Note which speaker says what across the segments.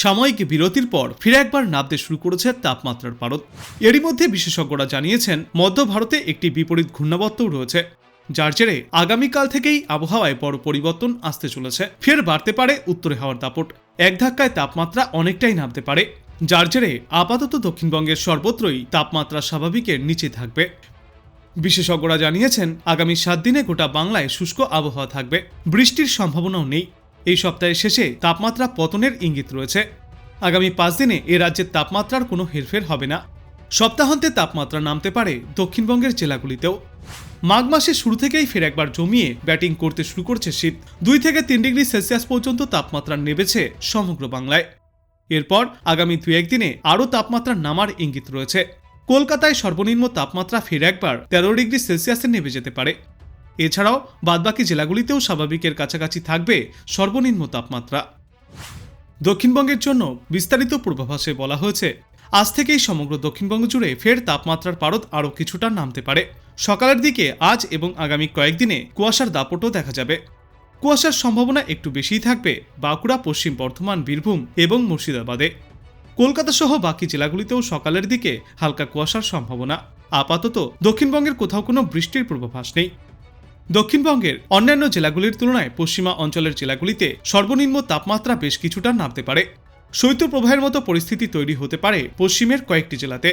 Speaker 1: সাময়িক বিরতির পর ফিরে একবার নামতে শুরু করেছে তাপমাত্রার পারদ। এরই মধ্যে বিশেষজ্ঞরা জানিয়েছেন মধ্য ভারতে একটি বিপরীত ঘূর্ণাবর্তও রয়েছে, যার জেরে আগামীকাল থেকেই আবহাওয়ায় বড় পরিবর্তন আসতে চলেছে। ফের বাড়তে পারে উত্তরে হাওয়ার দাপট, এক ধাক্কায় তাপমাত্রা অনেকটাই নামতে পারে, যার জেরে আপাতত দক্ষিণবঙ্গের সর্বত্রই তাপমাত্রা স্বাভাবিকের নিচে থাকবে। বিশেষজ্ঞরা জানিয়েছেন আগামী 7 দিনে গোটা বাংলায় শুষ্ক আবহাওয়া থাকবে, বৃষ্টির সম্ভাবনাও নেই। এই সপ্তাহের শেষে তাপমাত্রা পতনের ইঙ্গিত রয়েছে। আগামী 5 দিনে এ রাজ্যের তাপমাত্রার কোনো হেরফের হবে না। সপ্তাহান্তে তাপমাত্রা নামতে পারে দক্ষিণবঙ্গের জেলাগুলিতেও। মাঘ মাসের শুরু থেকেই ফের একবার জমিয়ে ব্যাটিং করতে শুরু করছে শীত। 2 থেকে 3 ডিগ্রি সেলসিয়াস পর্যন্ত তাপমাত্রা নেমেছে সমগ্র বাংলায়। এরপর আগামী 2-1 দিনে আরও তাপমাত্রা নামার ইঙ্গিত রয়েছে। কলকাতায় সর্বনিম্ন তাপমাত্রা ফের একবার 13 ডিগ্রি সেলসিয়াসে নেমে যেতে পারে। এছাড়াও বাদবাকি জেলাগুলিতেও স্বাভাবিকের কাছাকাছি থাকবে সর্বনিম্ন তাপমাত্রা। দক্ষিণবঙ্গের জন্য বিস্তারিত পূর্বাভাসে বলা হয়েছে, আজ থেকেই সমগ্র দক্ষিণবঙ্গ জুড়ে ফের তাপমাত্রার পারদ আরও কিছুটা নামতে পারে। সকালের দিকে আজ এবং আগামী কয়েকদিনে কুয়াশার দাপটও দেখা যাবে। কুয়াশার সম্ভাবনা একটু বেশিই থাকবে বাঁকুড়া, পশ্চিম বর্ধমান, বীরভূম এবং মুর্শিদাবাদে। কলকাতা সহ বাকি জেলাগুলিতেও সকালের দিকে হালকা কুয়াশার সম্ভাবনা। আপাতত দক্ষিণবঙ্গের কোথাও কোনো বৃষ্টির পূর্বাভাস নেই। দক্ষিণবঙ্গের অন্যান্য জেলাগুলির তুলনায় পশ্চিমা অঞ্চলের জেলাগুলিতে সর্বনিম্ন তাপমাত্রা বেশ কিছুটা নামতে পারে। শৈত্যপ্রবাহের মতো পরিস্থিতি তৈরি হতে পারে পশ্চিমের কয়েকটি জেলাতে।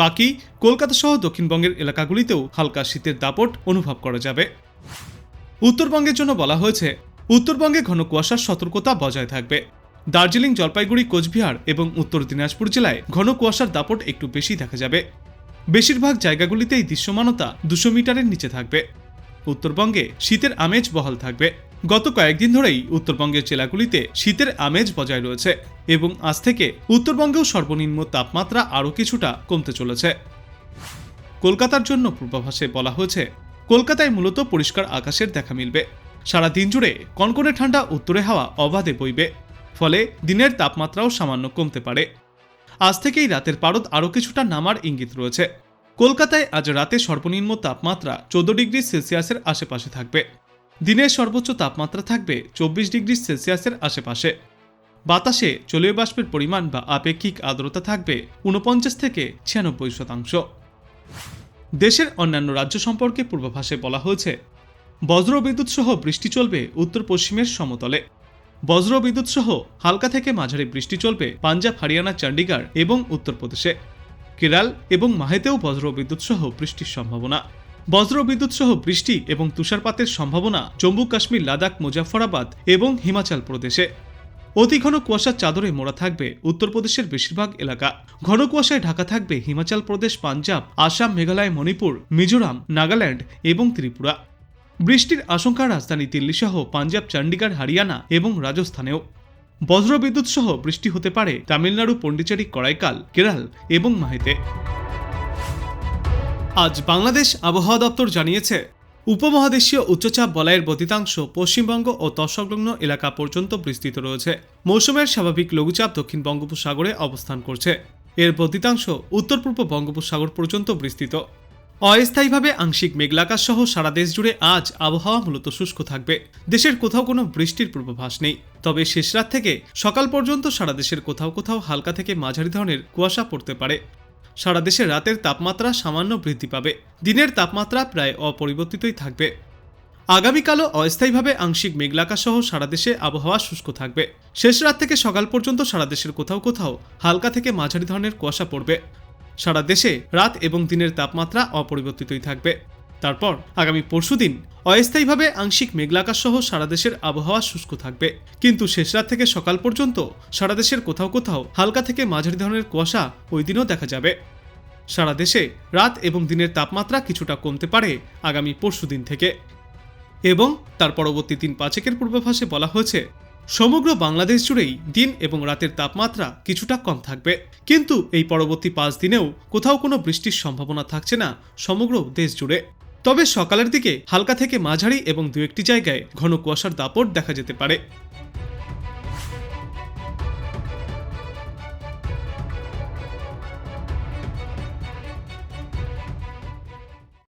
Speaker 1: বাকি কলকাতা সহ দক্ষিণবঙ্গের এলাকাগুলিতেও হালকা শীতের দাপট অনুভব করা যাবে। উত্তরবঙ্গের জন্য বলা হয়েছে, উত্তরবঙ্গে ঘন কুয়াশার সতর্কতা বজায় থাকবে। দার্জিলিং, জলপাইগুড়ি, কোচবিহার এবং উত্তর দিনাজপুর জেলায় ঘন কুয়াশার দাপট একটু বেশি দেখা যাবে। বেশিরভাগ জায়গাগুলিতেই দৃশ্যমানতা 200 মিটারের নিচে থাকবে। উত্তরবঙ্গে শীতের আমেজ বহাল থাকবে। গত কয়েকদিন ধরেই উত্তরবঙ্গের জেলাগুলিতে শীতের আমেজ বজায় রয়েছে এবং আজ থেকে উত্তরবঙ্গেও সর্বনিম্ন তাপমাত্রা আরও কিছুটা কমতে চলেছে। কলকাতার জন্য পূর্বাভাসে বলা হয়েছে, কলকাতায় মূলত পরিষ্কার আকাশের দেখা মিলবে। সারা দিন জুড়ে কনকনে ঠান্ডা উত্তরে হাওয়া অবাধে বইবে, ফলে দিনের তাপমাত্রাও সামান্য কমতে পারে। আজ থেকেই রাতের পারদ আরও কিছুটা নামার ইঙ্গিত রয়েছে। কলকাতায় আজ রাতে সর্বনিম্ন তাপমাত্রা 14 ডিগ্রি সেলসিয়াসের আশেপাশে থাকবে। দিনের সর্বোচ্চ তাপমাত্রা থাকবে 24 ডিগ্রি সেলসিয়াসের আশেপাশে। বাতাসে জলীয় বাষ্পের পরিমাণ বা আপেক্ষিক আর্দ্রতা থাকবে 49 থেকে 96%। দেশের অন্যান্য রাজ্য সম্পর্কে পূর্বাভাসে বলা হয়েছে, বজ্রবিদ্যুৎ সহ বৃষ্টি চলবে উত্তর পশ্চিমের সমতলে। বজ্রবিদ্যুৎ সহ হালকা থেকে মাঝারি বৃষ্টি চলবে পাঞ্জাব, হরিয়ানা, চণ্ডীগড় এবং উত্তরপ্রদেশে। কেরল এবং মাহেতেও বজ্রবিদ্যুৎ সহ বৃষ্টির সম্ভাবনা। বজ্রবিদ্যুৎ সহ বৃষ্টি এবং তুষারপাতের সম্ভাবনা জম্মু কাশ্মীর, লাদাখ, মুজাফফরাবাদ এবং হিমাচল প্রদেশে। অতি ঘন কুয়াশার চাদরে মোড়া থাকবে উত্তরপ্রদেশের বেশিরভাগ এলাকা। ঘন কুয়াশায় ঢাকা থাকবে হিমাচল প্রদেশ, পাঞ্জাব, আসাম, মেঘালয়, মণিপুর, মিজোরাম, নাগাল্যান্ড এবং ত্রিপুরা। বৃষ্টির আশঙ্কা রাজধানী দিল্লি সহ পাঞ্জাব, চণ্ডীগড়, হরিয়ানা এবং রাজস্থানেও। বজ্রবিদ্যুৎ সহ বৃষ্টি হতে পারে তামিলনাড়ু, পন্ডিচেরি, করাইকাল, কেরল এবং মাহেতে। আজ বাংলাদেশ আবহাওয়া দপ্তর জানিয়েছে, উপমহাদেশীয় উচ্চচাপ বলয়ের বর্ধিতাংশ পশ্চিমবঙ্গ ও তৎসংলগ্ন এলাকা পর্যন্ত বিস্তৃত রয়েছে। মৌসুমের স্বাভাবিক লঘুচাপ দক্ষিণ বঙ্গোপসাগরে অবস্থান করছে। এর বর্ধিতাংশ উত্তর পূর্ব বঙ্গোপসাগর পর্যন্ত বিস্তৃত। অস্থায়ীভাবে আংশিক মেঘলাকাশ সহ সারা দেশ জুড়ে আজ আবহাওয়া মূলত শুষ্ক থাকবে। দেশের কোথাও কোনো বৃষ্টির পূর্বাভাস নেই, তবে শেষ রাত থেকে সকাল পর্যন্ত সারা দেশের কোথাও কোথাও হালকা থেকে মাঝারি ধরনের কুয়াশা পড়তে পারে। সারা দেশে রাতের তাপমাত্রা সামান্য বৃদ্ধি পাবে, দিনের তাপমাত্রা প্রায় অপরিবর্তিতই থাকবে। আগামীকালও অস্থায়ীভাবে আংশিক মেঘলাকাশ সহ সারা দেশে আবহাওয়া শুষ্ক থাকবে। শেষ রাত থেকে সকাল পর্যন্ত সারা দেশের কোথাও কোথাও হালকা থেকে মাঝারি ধরনের কুয়াশা পড়বে। সারা দেশে রাত এবং দিনের তাপমাত্রা অপরিবর্তিতই থাকবে। তারপর আগামী পরশুদিন অস্থায়ীভাবে আংশিক মেঘলাকাশ সহ সারা দেশের আবহাওয়া শুষ্ক থাকবে, কিন্তু শেষ রাত থেকে সকাল পর্যন্ত সারা দেশের কোথাও কোথাও হালকা থেকে মাঝারি ধরনের কুয়াশা ওই দিনও দেখা যাবে। সারা দেশে রাত এবং দিনের তাপমাত্রা কিছুটা কমতে পারে আগামী পরশুদিন থেকে। এবং তার পরবর্তী 3-5 পূর্বাভাসে বলা হয়েছে, সমগ্র বাংলাদেশ জুড়েই দিন এবং রাতের তাপমাত্রা কিছুটা কম থাকবে, কিন্তু এই পরবর্তী 5 দিনেও কোথাও কোনো বৃষ্টির সম্ভাবনা থাকছে না সমগ্র দেশ জুড়ে। তবে সকালের দিকে হালকা থেকে মাঝারি এবং 2-1টি জায়গায় ঘন কুয়াশার দাপট দেখা যেতে পারে।